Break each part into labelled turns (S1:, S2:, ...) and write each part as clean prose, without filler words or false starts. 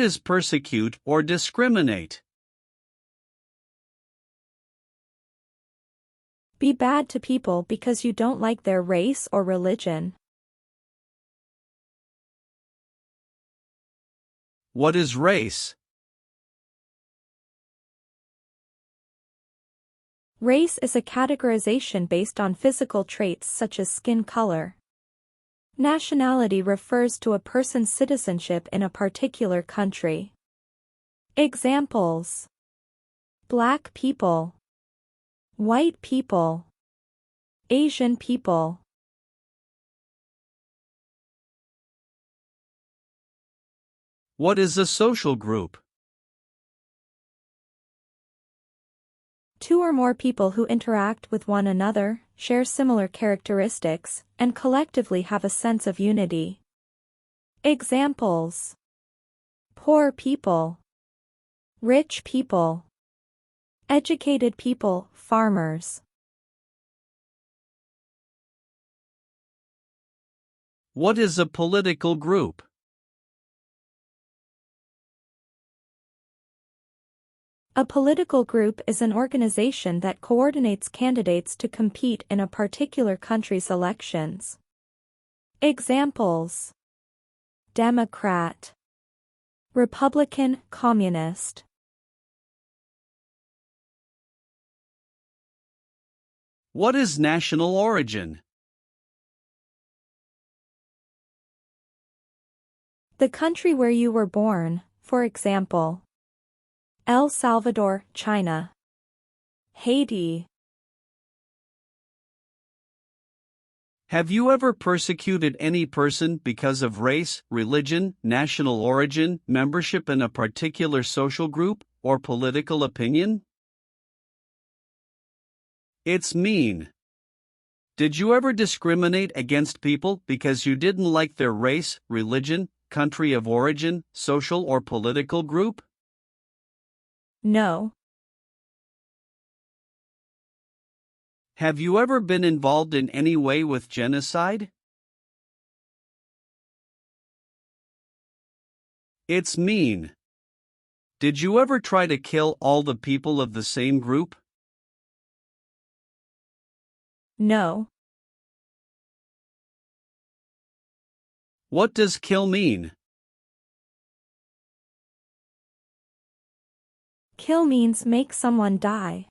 S1: Is persecute or discriminate?
S2: Be bad to people because you don't like their race or religion.
S1: What is race?
S2: Race is a categorization based on physical traits such as skin color. Nationality refers to a person's citizenship in a particular country. Examples: Black people, white people, Asian people.
S1: What is a social group?
S2: Two or more people who interact with one another, share similar characteristics, and collectively have a sense of unity. Examples: poor people, rich people, educated people, farmers.
S1: What is a political group?
S2: A political group is an organization that coordinates candidates to compete in a particular country's elections. Examples: Democrat, Republican, Communist.
S1: What is national origin?
S2: The country where you were born, for example, El Salvador, China, Haiti.
S1: Have you ever persecuted any person because of race, religion, national origin, membership in a particular social group, or political opinion? It's mean. Did you ever discriminate against people because you didn't like their race, religion, country of origin, social or political group?
S2: No.
S1: Have you ever been involved in any way with genocide? It's mean. Did you ever try to kill all the people of the same group?
S2: No.
S1: What does kill mean?
S2: Kill means make someone die.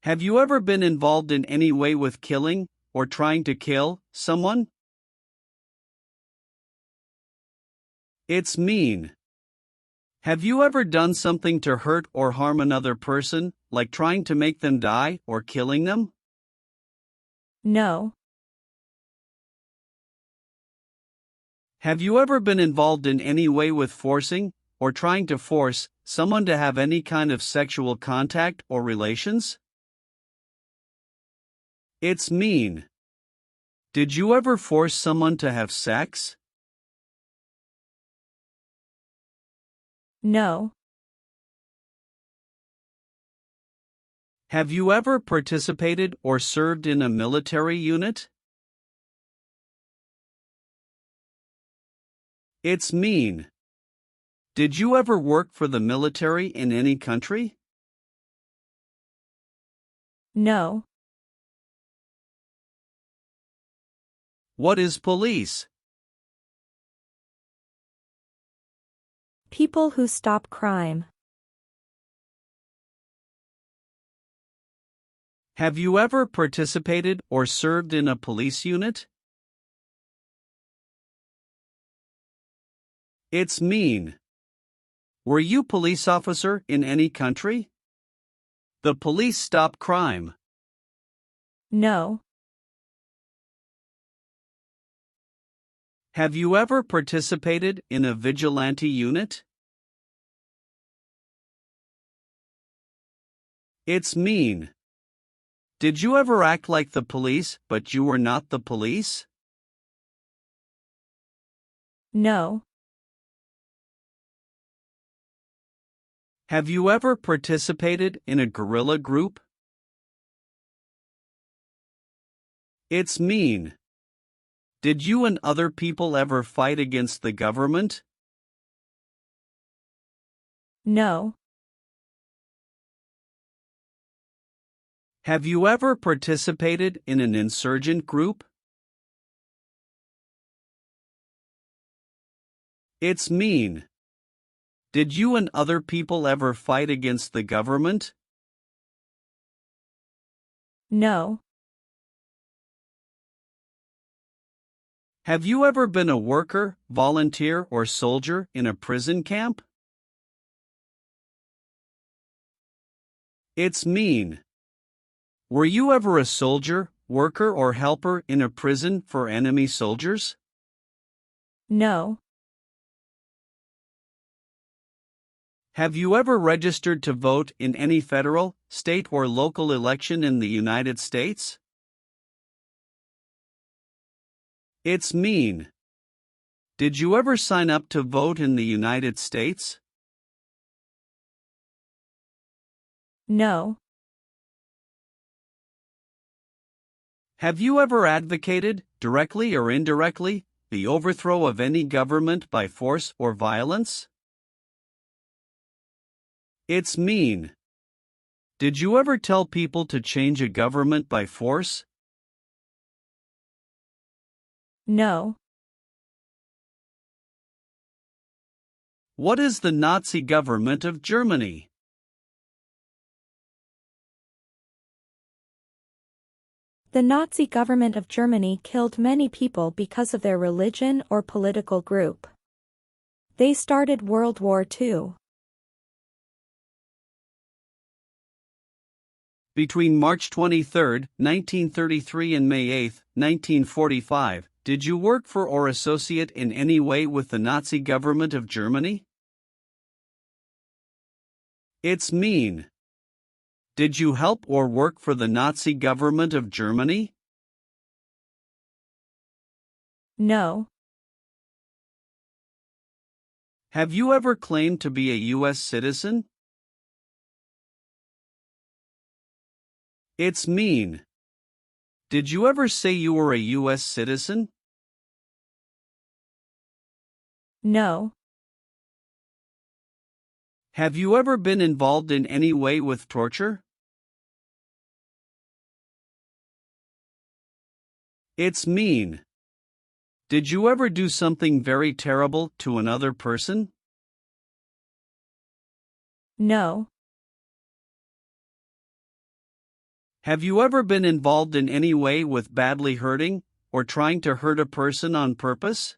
S1: Have you ever been involved in any way with killing, or trying to kill, someone? It's mean. Have you ever done something to hurt or harm another person, like trying to make them die or killing them?
S2: No.
S1: Have you ever been involved in any way with forcing, or trying to force, someone to have any kind of sexual contact or relations? It's mean. Did you ever force someone to have sex?
S2: No.
S1: Have you ever participated or served in a military unit? It's mean. Did you ever work for the military in any country?
S2: No.
S1: What is police?
S2: People who stop crime.
S1: Have you ever participated or served in a police unit? It's mean. Were you police officer in any country? The police stop crime.
S2: No.
S1: Have you ever participated in a vigilante unit? It's mean. Did you ever act like the police but you were not the police?
S2: No.
S1: Have you ever participated in a guerrilla group? It's mean. Did you and other people ever fight against the government?
S2: No.
S1: Have you ever participated in an insurgent group? It's mean. Did you and other people ever fight against the government?
S2: No.
S1: Have you ever been a worker, volunteer, or soldier in a prison camp? It's mean. Were you ever a soldier, worker, or helper in a prison for enemy soldiers?
S2: No.
S1: Have you ever registered to vote in any federal, state, or local election in the United States? It's mean. Did you ever sign up to vote in the United States?
S2: No.
S1: Have you ever advocated, directly or indirectly, the overthrow of any government by force or violence? It's mean. Did you ever tell people to change a government by force?
S2: No.
S1: What is the Nazi government of Germany?
S2: The Nazi government of Germany killed many people because of their religion or political group. They started World War II.
S1: Between March 23, 1933 and May 8, 1945, did you work for or associate in any way with the Nazi government of Germany? It's mean. Did you help or work for the Nazi government of Germany?
S2: No.
S1: Have you ever claimed to be a U.S. citizen? It's mean. Did you ever say you were a U.S. citizen?
S2: No.
S1: Have you ever been involved in any way with torture? It's mean. Did you ever do something very terrible to another person?
S2: No.
S1: Have you ever been involved in any way with badly hurting, or trying to hurt a person on purpose?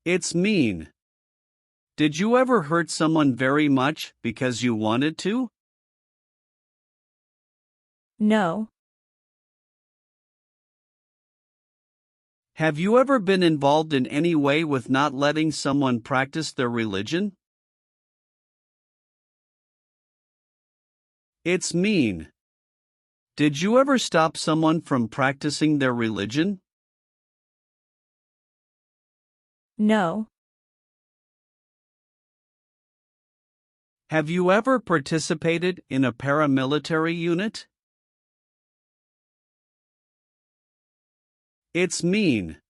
S1: It's mean. Did you ever hurt someone very much because you wanted to?
S2: No.
S1: Have you ever been involved in any way with not letting someone practice their religion? It's mean. Did you ever stop someone from practicing their religion?
S2: No.
S1: Have you ever participated in a paramilitary unit? It's mean.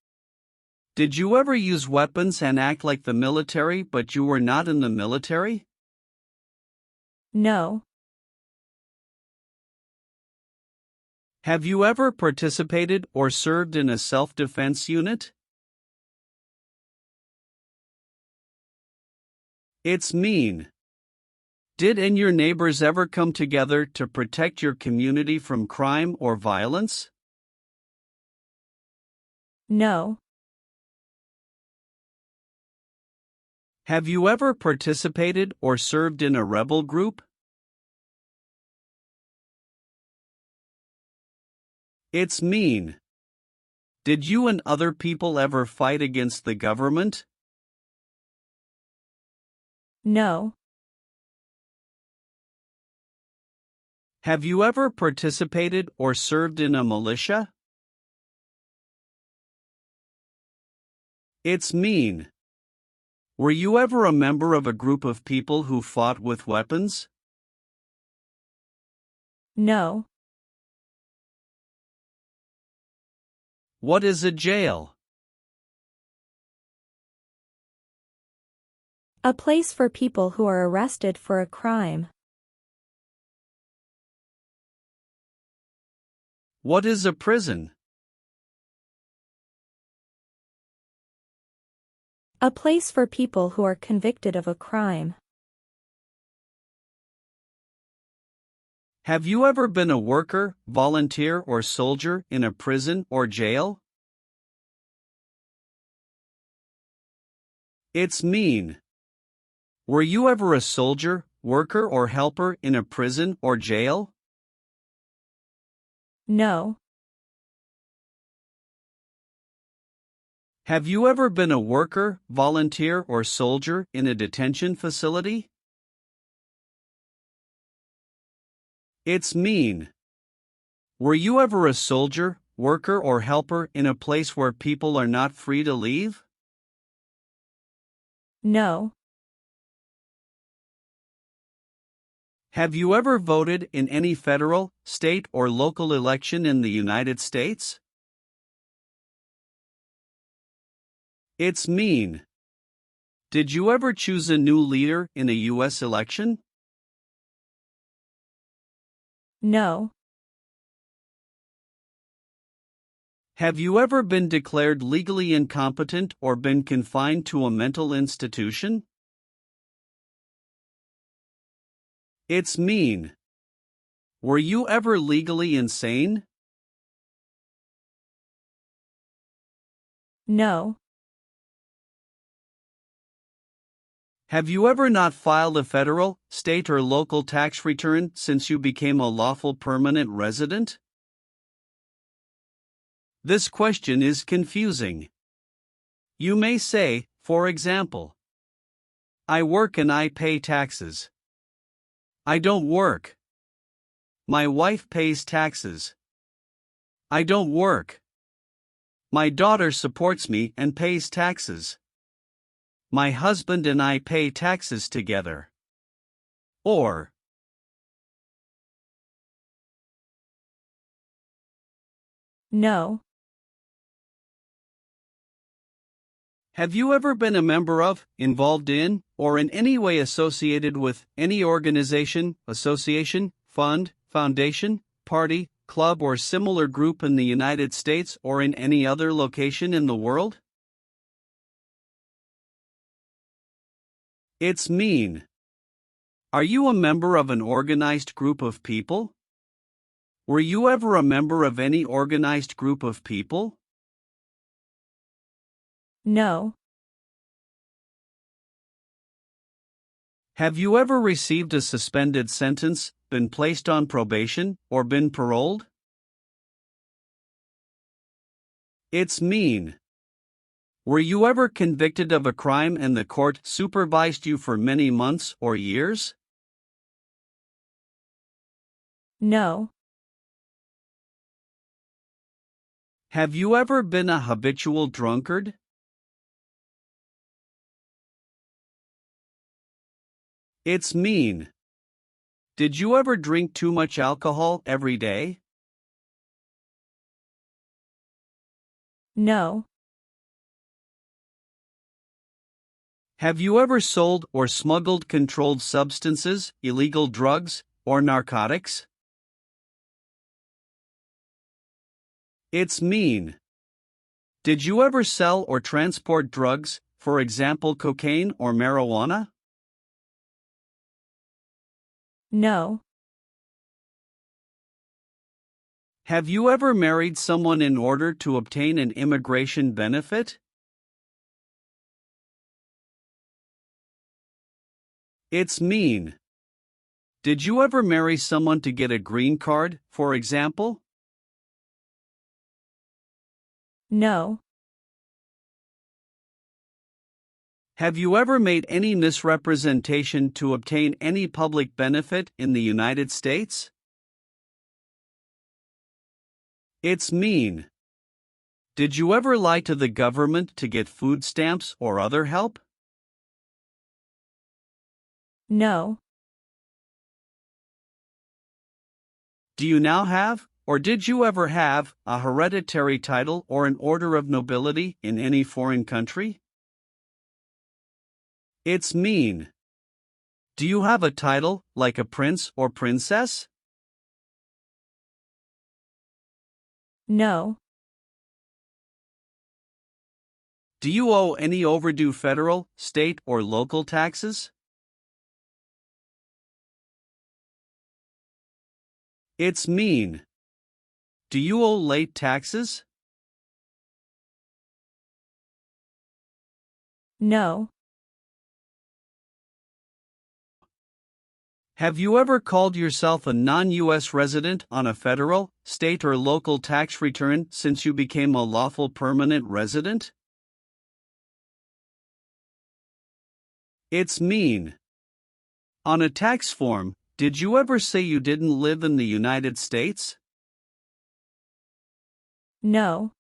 S1: Did you ever use weapons and act like the military but you were not in the military?
S2: No.
S1: Have you ever participated or served in a self-defense unit? It's mean. Did and your neighbors ever come together to protect your community from crime or violence?
S2: No.
S1: Have you ever participated or served in a rebel group? It's mean. Did you and other people ever fight against the government?
S2: No.
S1: Have you ever participated or served in a militia? It's mean. Were you ever a member of a group of people who fought with weapons?
S2: No.
S1: What is a jail?
S2: A place for people who are arrested for a crime.
S1: What is a prison?
S2: A place for people who are convicted of a crime.
S1: Have you ever been a worker, volunteer, or soldier in a prison or jail? It's mean. Were you ever a soldier, worker, or helper in a prison or jail?
S2: No.
S1: Have you ever been a worker, volunteer, or soldier in a detention facility? It's mean. Were you ever a soldier, worker, or helper in a place where people are not free to leave?
S2: No.
S1: Have you ever voted in any federal, state, or local election in the United States? It's mean. Did you ever choose a new leader in a U.S. election?
S2: No.
S1: Have you ever been declared legally incompetent or been confined to a mental institution? It's mean. Were you ever legally insane?
S2: No.
S1: Have you ever not filed a federal, state, or local tax return since you became a lawful permanent resident? This question is confusing. You may say, for example, I work and I pay taxes. I don't work. My wife pays taxes. I don't work. My daughter supports me and pays taxes. My husband and I pay taxes together. Or,
S2: No.
S1: have you ever been a member of, involved in, or in any way associated with any organization, association, fund, foundation, party, club, or similar group in the United States or in any other location in the world? It's mean. Are you a member of an organized group of people? Were you ever a member of any organized group of people?
S2: No.
S1: Have you ever received a suspended sentence, been placed on probation, or been paroled? It's mean. Were you ever convicted of a crime and the court supervised you for many months or years?
S2: No.
S1: Have you ever been a habitual drunkard? It's mean. Did you ever drink too much alcohol every day?
S2: No.
S1: Have you ever sold or smuggled controlled substances, illegal drugs, or narcotics? It's mean. Did you ever sell or transport drugs, for example cocaine or marijuana?
S2: No.
S1: Have you ever married someone in order to obtain an immigration benefit? It's mean. Did you ever marry someone to get a green card, for example?
S2: No.
S1: Have you ever made any misrepresentation to obtain any public benefit in the United States? It's mean. Did you ever lie to the government to get food stamps or other help?
S2: No.
S1: Do you now have, or did you ever have a hereditary title or an order of nobility in any foreign country? It's mean. Do you have a title, like a prince or princess?
S2: No.
S1: Do you owe any overdue federal, state, or local taxes? It's mean. Do you owe late taxes?
S2: No.
S1: Have you ever called yourself a non-U.S. resident on a federal, state, or local tax return since you became a lawful permanent resident? It's mean. On a tax form, did you ever say you didn't live in the United States?
S2: No.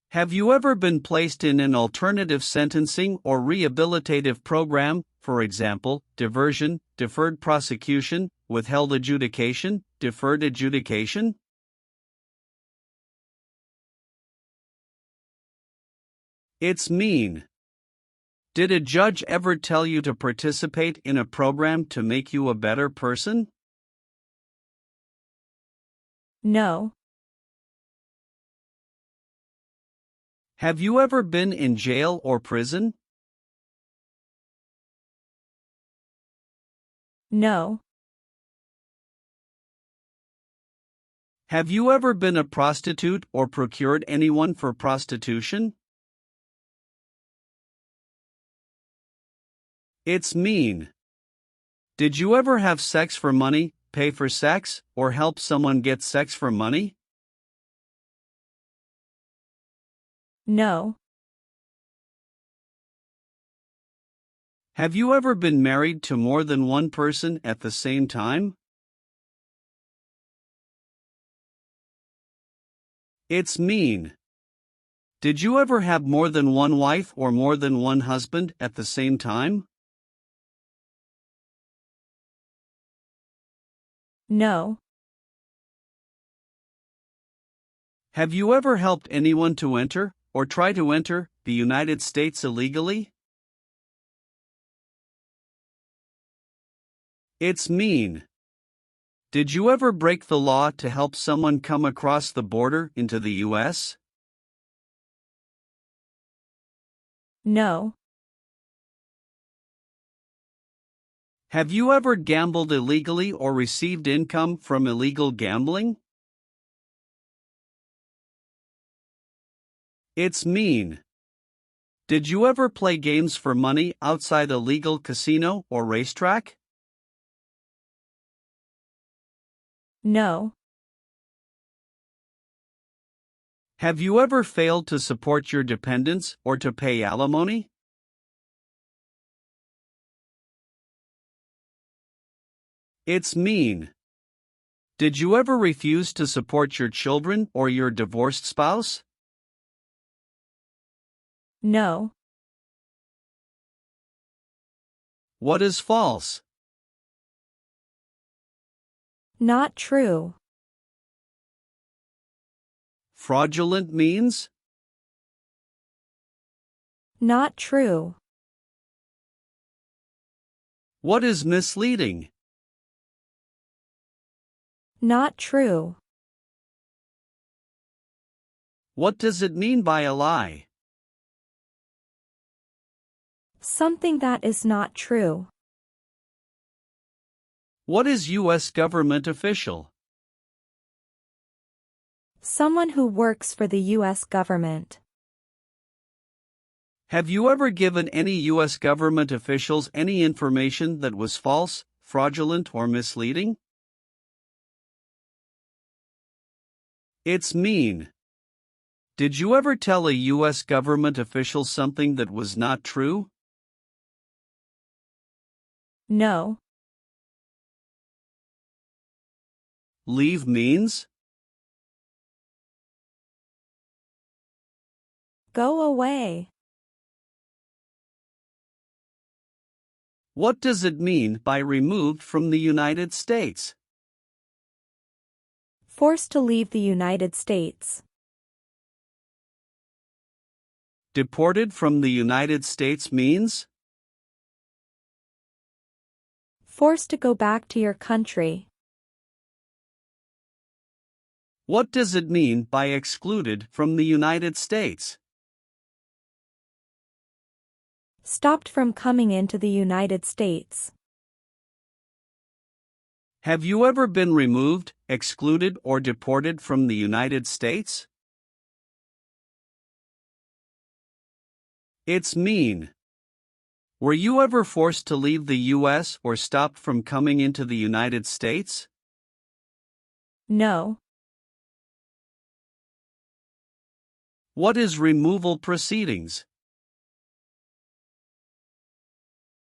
S1: Have you ever been placed in an alternative sentencing or rehabilitative program, for example, diversion, deferred prosecution, withheld adjudication, deferred adjudication? It's mean. Did a judge ever tell you to participate in a program to make you a better person?
S2: No.
S1: Have you ever been in jail or prison?
S2: No.
S1: Have you ever been a prostitute or procured anyone for prostitution? It's mean. Did you ever have sex for money, pay for sex, or help someone get sex for money?
S2: No.
S1: Have you ever been married to more than one person at the same time? It's mean. Did you ever have more than one wife or more than one husband at the same time?
S2: No.
S1: Have you ever helped anyone to enter, or try to enter, the United States illegally? It's mean. Did you ever break the law to help someone come across the border into the U.S.?
S2: No.
S1: Have you ever gambled illegally or received income from illegal gambling? It's mean. Did you ever play games for money outside a legal casino or racetrack?
S2: No.
S1: Have you ever failed to support your dependents or to pay alimony? It's mean. Did you ever refuse to support your children or your divorced spouse?
S2: No.
S1: What is false?
S2: Not true.
S1: Fraudulent means?
S2: Not true.
S1: What is misleading?
S2: Not true.
S1: What does it mean by a lie?
S2: Something that is not true.
S1: What is U.S. government official?
S2: Someone who works for the U.S. government.
S1: Have you ever given any U.S. government officials any information that was false, fraudulent, or misleading? It's mean. Did you ever tell a U.S. government official something that was not true?
S2: No.
S1: Leave means?
S2: Go away.
S1: What does it mean by removed from the United States?
S2: Forced to leave the United States.
S1: Deported from the United States means?
S2: Forced to go back to your country.
S1: What does it mean by excluded from the United States?
S2: Stopped from coming into the United States.
S1: Have you ever been removed, excluded, or deported from the United States? It's mean. Were you ever forced to leave the U.S. or stopped from coming into the United States?
S2: No.
S1: What is removal proceedings?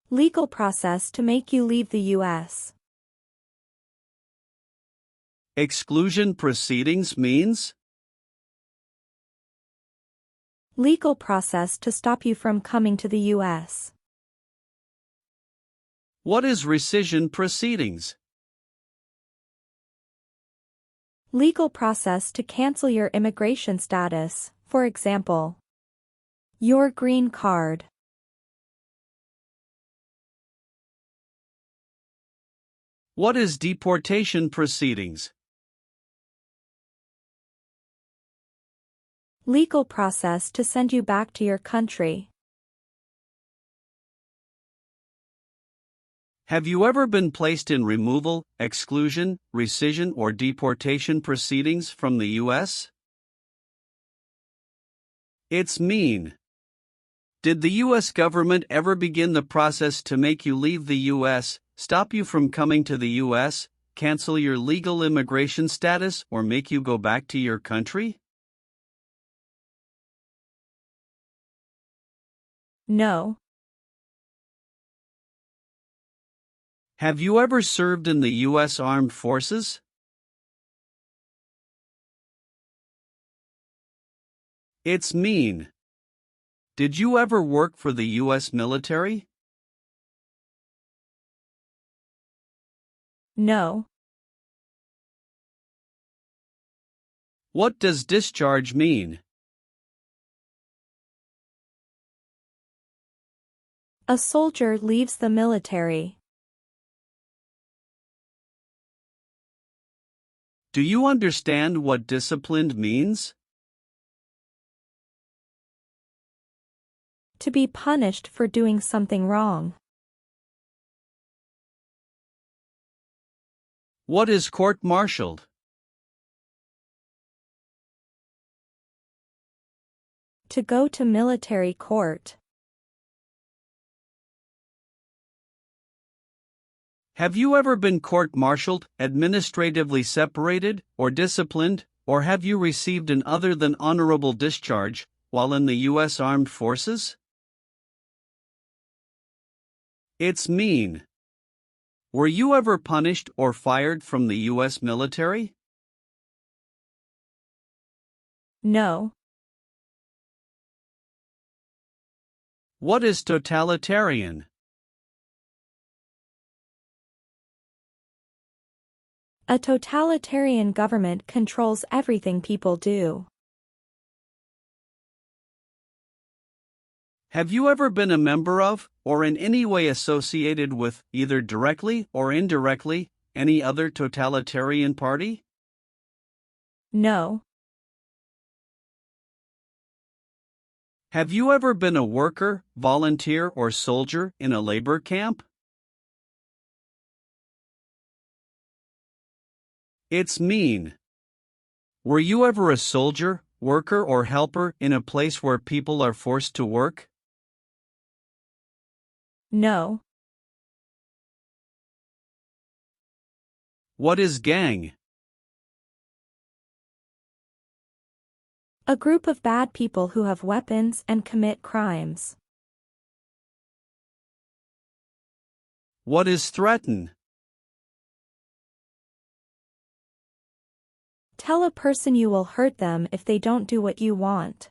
S2: Legal process to make you leave the U.S.
S1: Exclusion proceedings means?
S2: Legal process to stop you from coming to the U.S.
S1: What is rescission proceedings?
S2: Legal process to cancel your immigration status, for example, your green card.
S1: What is deportation proceedings?
S2: Legal process to send you back to your country.
S1: Have you ever been placed in removal, exclusion, rescission, or deportation proceedings from the U.S.? It's mean. Did the U.S. government ever begin the process to make you leave the U.S., stop you from coming to the U.S., cancel your legal immigration status, or make you go back to your country?
S2: No.
S1: Have you ever served in the U.S. Armed Forces? It's mean. Did you ever work for the U.S. military?
S2: No.
S1: What does discharge mean?
S2: A soldier leaves the military.
S1: Do you understand what disciplined means?
S2: To be punished for doing something wrong.
S1: What is court-martialed?
S2: To go to military court.
S1: Have you ever been court-martialed, administratively separated, or disciplined, or have you received an other than honorable discharge while in the U.S. Armed Forces? It's mean. Were you ever punished or fired from the U.S. military?
S2: No.
S1: What is totalitarian?
S2: A totalitarian government controls everything people do.
S1: Have you ever been a member of, or in any way associated with, either directly or indirectly, any other totalitarian party?
S2: No.
S1: Have you ever been a worker, volunteer, or soldier in a labor camp? It's mean. Were you ever a soldier, worker, or helper in a place where people are forced to work?
S2: No.
S1: What is gang?
S2: A group of bad people who have weapons and commit crimes.
S1: What is threaten?
S2: Tell a person you will hurt them if they don't do what you want.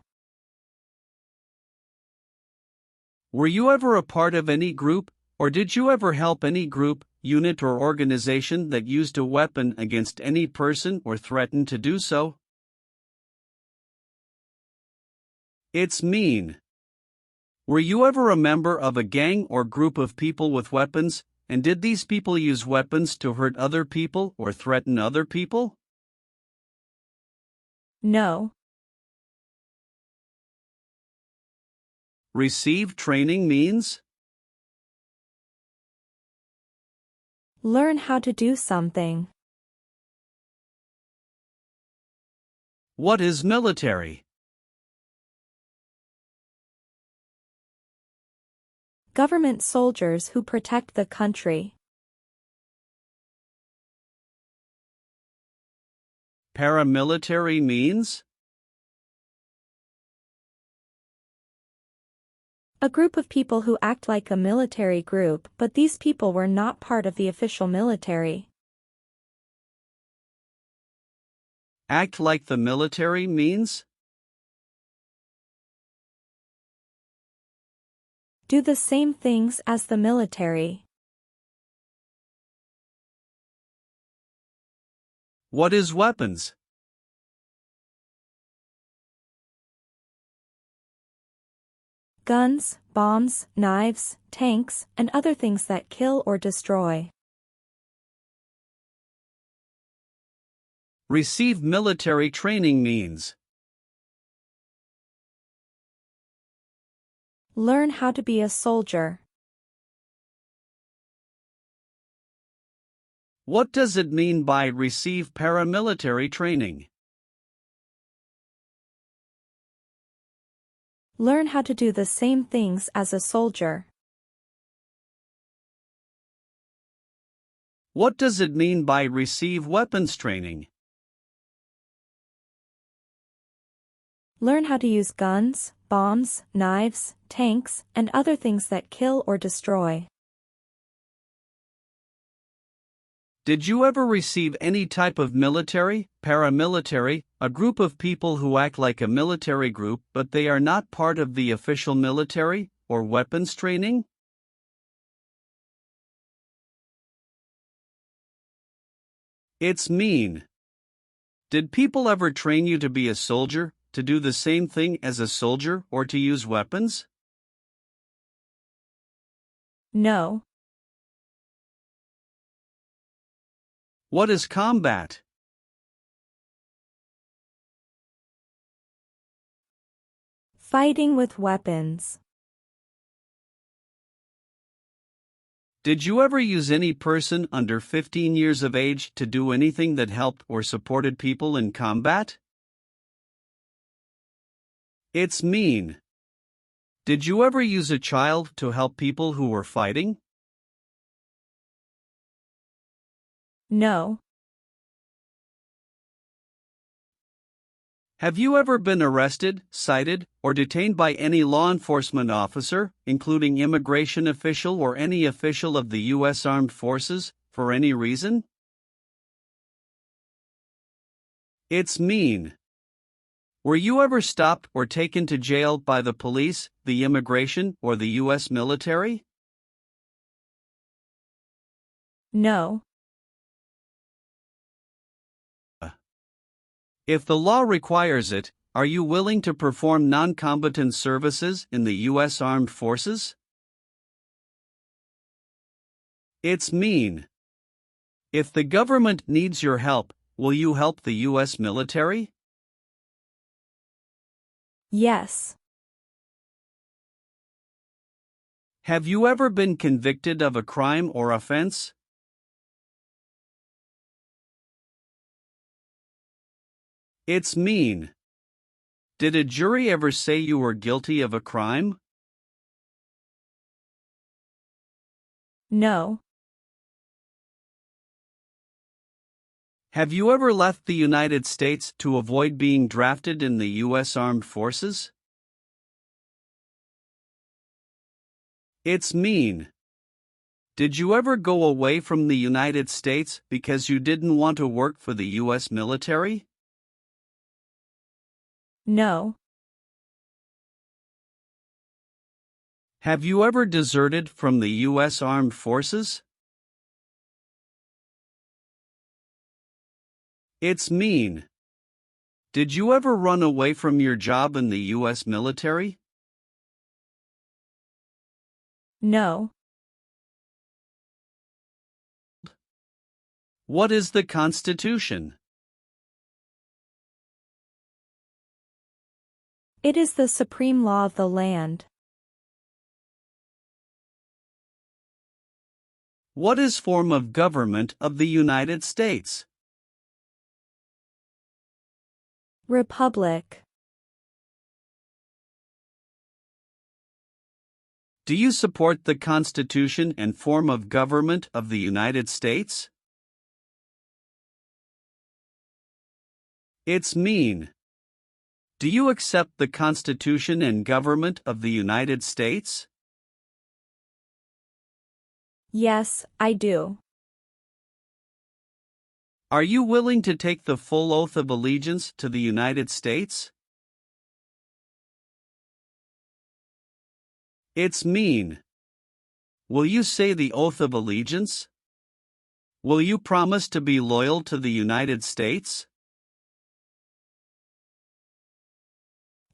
S1: Were you ever a part of any group, or did you ever help any group, unit or organization that used a weapon against any person or threatened to do so. It's mean. Were you ever a member of a gang or group of people with weapons, and did these people use weapons to hurt other people or threaten other people?
S2: No.
S1: Receive training means?
S2: Learn how to do something.
S1: What is military?
S2: Government soldiers who protect the country.
S1: Paramilitary means?
S2: A group of people who act like a military group, but these people were not part of the official military.
S1: Act like the military means?
S2: Do the same things as the military.
S1: What is weapons?
S2: Guns, bombs, knives, tanks, and other things that kill or destroy.
S1: Receive military training means?
S2: Learn how to be a soldier.
S1: What does it mean by receive paramilitary training?
S2: Learn how to do the same things as a soldier.
S1: What does it mean by receive weapons training?
S2: Learn how to use guns, bombs, knives, tanks, and other things that kill or destroy.
S1: Did you ever receive any type of military, paramilitary, a group of people who act like a military group but they are not part of the official military, or weapons training? It's mean. Did people ever train you to be a soldier, to do the same thing as a soldier, or to use weapons?
S2: No.
S1: What is combat?
S2: Fighting with weapons.
S1: Did you ever use any person under 15 years of age to do anything that helped or supported people in combat? It's mean. Did you ever use a child to help people who were fighting?
S2: No.
S1: Have you ever been arrested, cited, or detained by any law enforcement officer, including immigration official or any official of the U.S. Armed Forces, for any reason? It's mean. Were you ever stopped or taken to jail by the police, the immigration, or the U.S. military?
S2: No.
S1: If the law requires it, are you willing to perform non-combatant services in the U.S. Armed Forces? It's mean. If the government needs your help, will you help the U.S. military?
S2: Yes.
S1: Have you ever been convicted of a crime or offense? It's mean. Did a jury ever say you were guilty of a crime?
S2: No.
S1: Have you ever left the United States to avoid being drafted in the U.S. Armed Forces? It's mean. Did you ever go away from the United States because you didn't want to work for the U.S. military?
S2: No.
S1: Have you ever deserted from the U.S. Armed Forces? It's mean. Did you ever run away from your job in the U.S. military?
S2: No.
S1: What is the Constitution?
S2: It is the supreme law of the land.
S1: What is form of government of the United States?
S2: Republic.
S1: Do you support the Constitution and form of government of the United States? It's mean. Do you accept the Constitution and government of the United States?
S2: Yes, I do.
S1: Are you willing to take the full oath of allegiance to the United States? It's mean. Will you say the oath of allegiance? Will you promise to be loyal to the United States?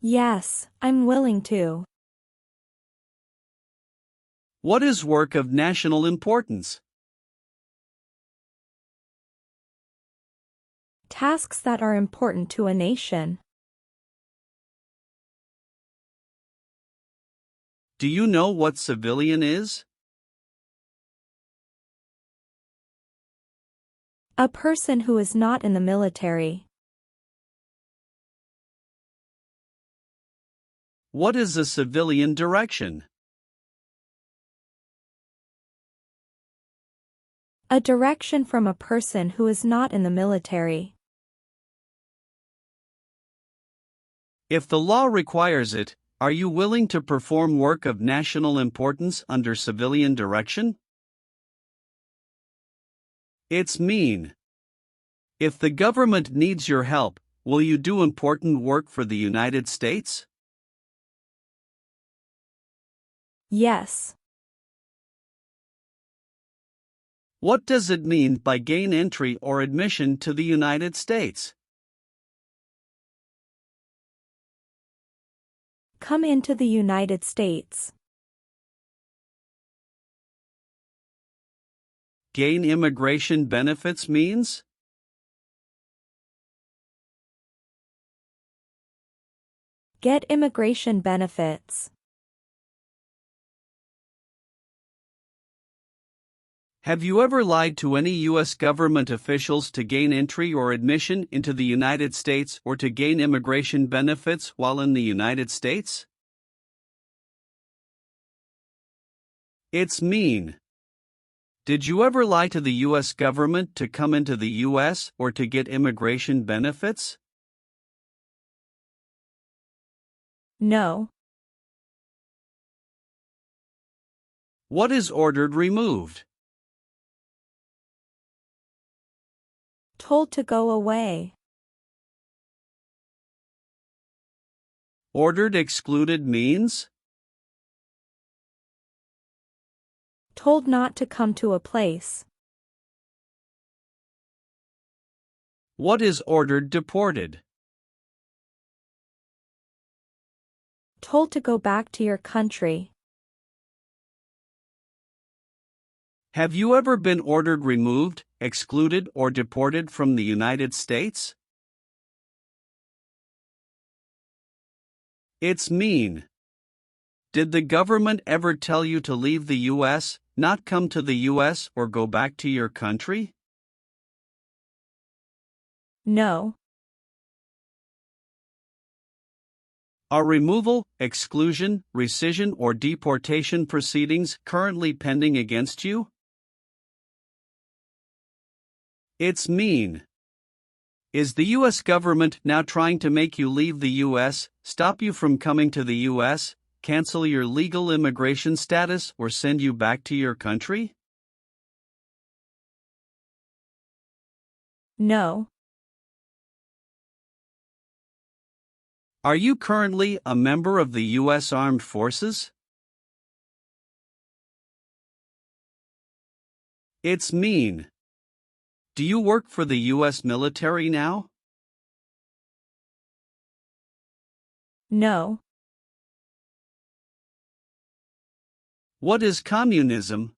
S2: Yes, I'm willing to.
S1: What is work of national importance?
S2: Tasks that are important to a nation.
S1: Do you know what civilian is?
S2: A person who is not in the military.
S1: What is a civilian direction?
S2: A direction from a person who is not in the military.
S1: If the law requires it, are you willing to perform work of national importance under civilian direction? It's mean. If the government needs your help, will you do important work for the United States?
S2: Yes.
S1: What does it mean by gain entry or admission to the United States?
S2: Come into the United States.
S1: Gain immigration benefits means?
S2: Get immigration benefits.
S1: Have you ever lied to any U.S. government officials to gain entry or admission into the United States or to gain immigration benefits while in the United States? It's mean. Did you ever lie to the U.S. government to come into the U.S. or to get immigration benefits?
S2: No.
S1: What is ordered removed?
S2: Told to go away.
S1: Ordered excluded means?
S2: Told not to come to a place.
S1: What is ordered deported?
S2: Told to go back to your country.
S1: Have you ever been ordered removed, excluded, or deported from the United States? It's mean. Did the government ever tell you to leave the U.S., not come to the U.S., or go back to your country?
S2: No.
S1: Are removal, exclusion, rescission, or deportation proceedings currently pending against you? It's mean. Is the U.S. government now trying to make you leave the U.S., stop you from coming to the U.S., cancel your legal immigration status, or send you back to your country?
S2: No.
S1: Are you currently a member of the U.S. Armed Forces? It's mean. Do you work for the U.S. military now?
S2: No.
S1: What is communism?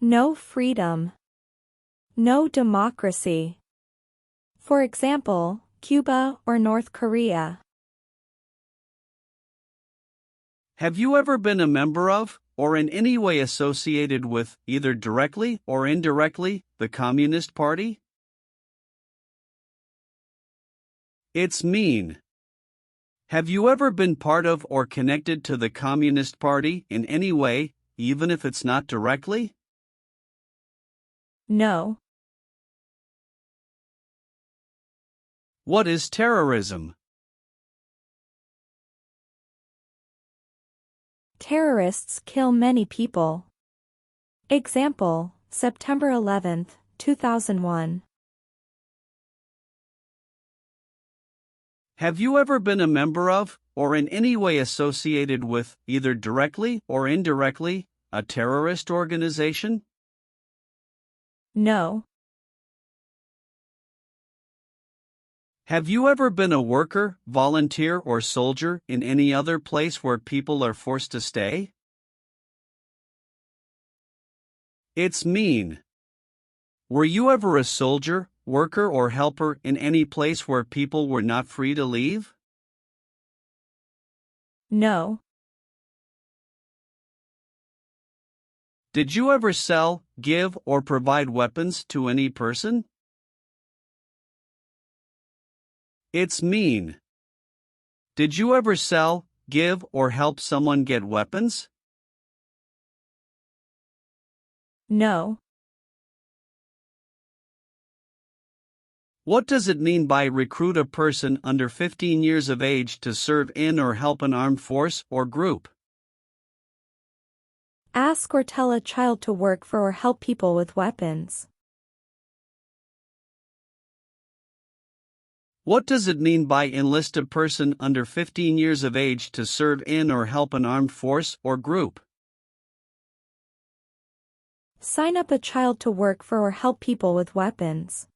S2: No freedom. No democracy. For example, Cuba or North Korea.
S1: Have you ever been a member of, or in any way associated with, either directly or indirectly, the Communist Party? It's mean. Have you ever been part of or connected to the Communist Party in any way, even if it's not directly?
S2: No.
S1: What is terrorism?
S2: Terrorists kill many people. Example, September 11, 2001.
S1: Have you ever been a member of, or in any way associated with, either directly or indirectly, a terrorist organization?
S2: No.
S1: Have you ever been a worker, volunteer, or soldier in any other place where people are forced to stay? It's mean. Were you ever a soldier, worker, or helper in any place where people were not free to leave?
S2: No.
S1: Did you ever sell, give, or provide weapons to any person? It's mean. Did you ever sell, give, or help someone get weapons?
S2: No.
S1: What does it mean by recruit a person under 15 years of age to serve in or help an armed force or group?
S2: Ask or tell a child to work for or help people with weapons.
S1: What does it mean by enlist a person under 15 years of age to serve in or help an armed force or group?
S2: Sign up a child to work for or help people with weapons.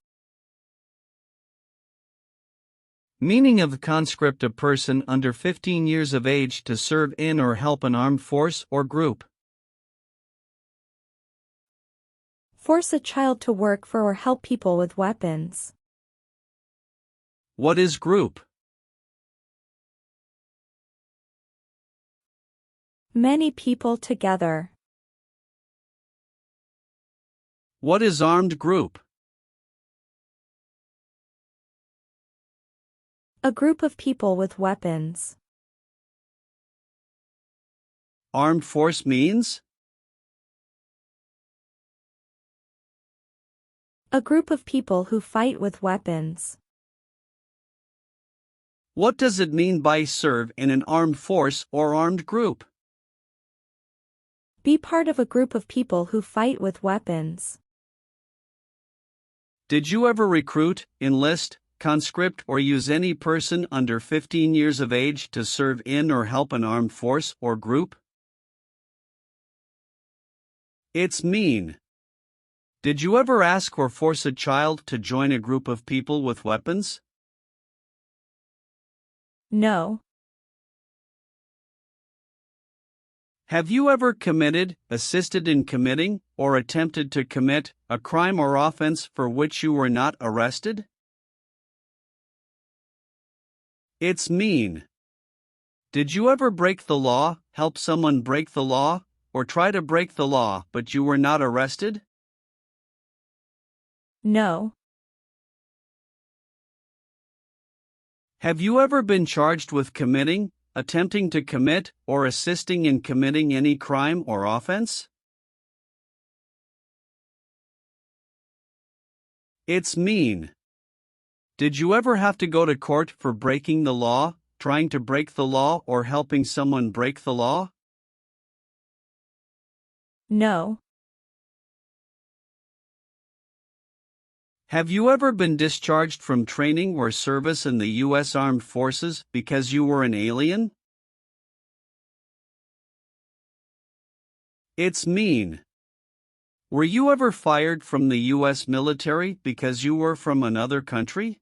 S1: Meaning of the conscript: a person under 15 years of age to serve in or help an armed force or group.
S2: Force a child to work for or help people with weapons.
S1: What is group?
S2: Many people together.
S1: What is armed group?
S2: A group of people with weapons.
S1: Armed force means?
S2: A group of people who fight with weapons.
S1: What does it mean by serve in an armed force or armed group?
S2: Be part of a group of people who fight with weapons.
S1: Did you ever recruit, enlist, conscript, or use any person under 15 years of age to serve in or help an armed force or group? It's mean. Did you ever ask or force a child to join a group of people with weapons?
S2: No.
S1: Have you ever committed, assisted in committing, or attempted to commit a crime or offense for which you were not arrested? It's mean. Did you ever break the law, help someone break the law, or try to break the law but you were not arrested?
S2: No.
S1: Have you ever been charged with committing, attempting to commit, or assisting in committing any crime or offense? It's mean. Did you ever have to go to court for breaking the law, trying to break the law, or helping someone break the law?
S2: No.
S1: Have you ever been discharged from training or service in the U.S. Armed Forces because you were an alien? It's mean. Were you ever fired from the U.S. military because you were from another country?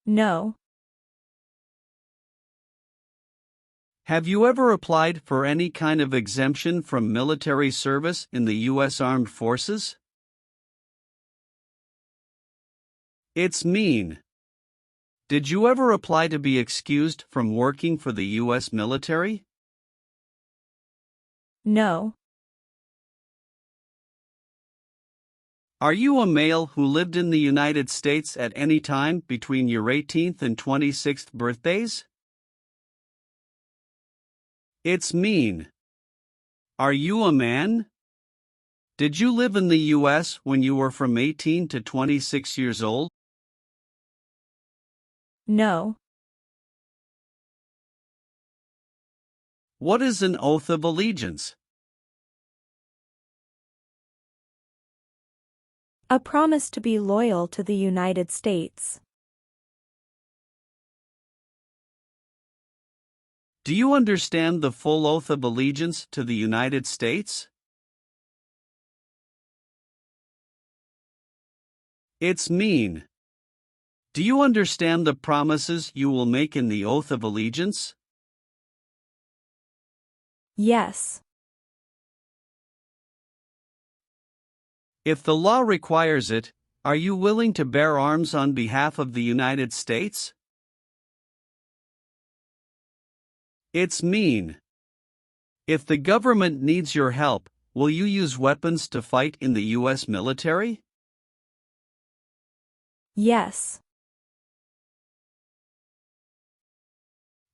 S2: No.
S1: Have you ever applied for any kind of exemption from military service in the U.S. Armed Forces? It's mean. Did you ever apply to be excused from working for the U.S. military?
S2: No.
S1: Are you a male who lived in the United States at any time between your 18th and 26th birthdays? It's mean. Are you a man? Did you live in the U.S. when you were from 18 to 26 years old?
S2: No.
S1: What is an oath of allegiance?
S2: A promise to be loyal to the United States.
S1: Do you understand the full oath of allegiance to the United States? It's mean. Do you understand the promises you will make in the oath of allegiance?
S2: Yes.
S1: If the law requires it, are you willing to bear arms on behalf of the United States? It's mean. If the government needs your help, will you use weapons to fight in the U.S. military?
S2: Yes.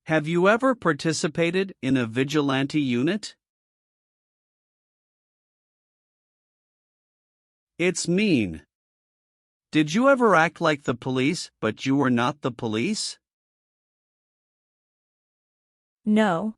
S1: Have you ever participated in a vigilante unit? It's mean. Did you ever act like the police, but you were not the police?
S2: No.